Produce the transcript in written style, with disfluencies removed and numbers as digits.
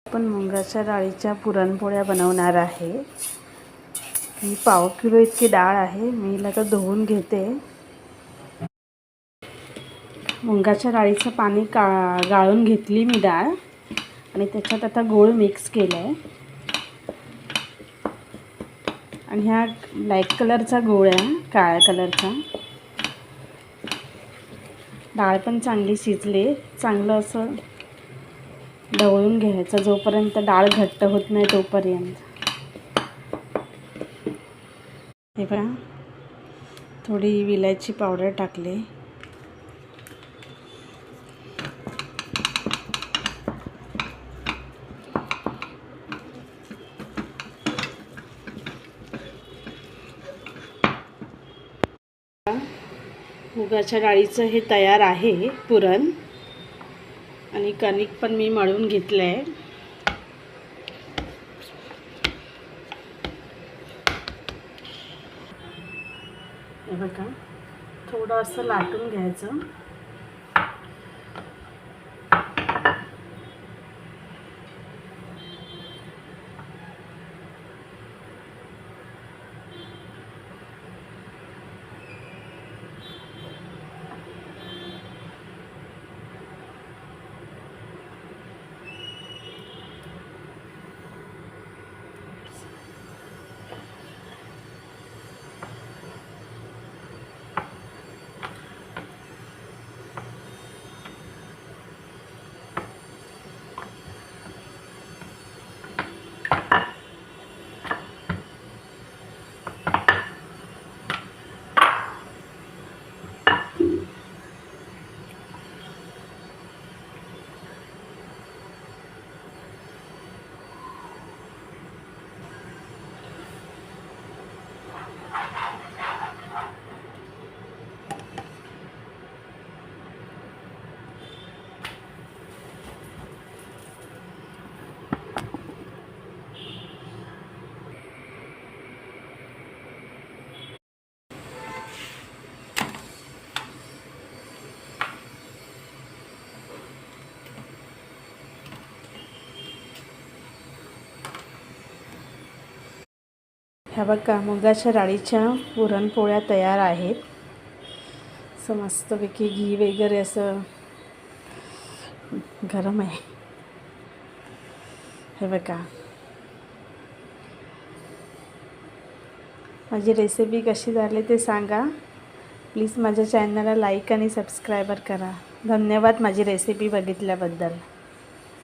आपण मुगाच्या डाळीच्या पुरणपोळ्या बनवणार आहे। ही पाव किलो इतकी डाळ आहे। मी हिला तर धुवून घेते। मुगाच्या डाळीचं पाणी गाळून घेतली मी डाळ आणि त्याच्यात आता गूळ मिक्स केलाय आणि हा ब्लॅक कलरचा गूळ आहे, काळ्या कलरचा। डाळ पण चांगली शिजली, चांगलं असं ढवळून घ्यायचं जोपर्यंत डाळ घट्ट होत नाही तोपर्यंत। हे बघा, थोडी विलायची पावडर टाकली। मुगाच्या डाळीचं हे तयार आहे पुरण आणि कणिक पण मी मळून घेतलंय। हे बघा, थोडं असं लाटून घ्यायचं। ह्या बघा, मुगाच्या डाळीच्या पुरणपोळ्या तयार आहेत। असं मस्तपैकी घी वगैरे असं गरम आहे। हे बघा, माझी रेसिपी कशी झाली ते सांगा प्लीज। माझ्या चॅनलला लाईक आणि सबस्क्राईबर करा। धन्यवाद माझी रेसिपी बघितल्याबद्दल।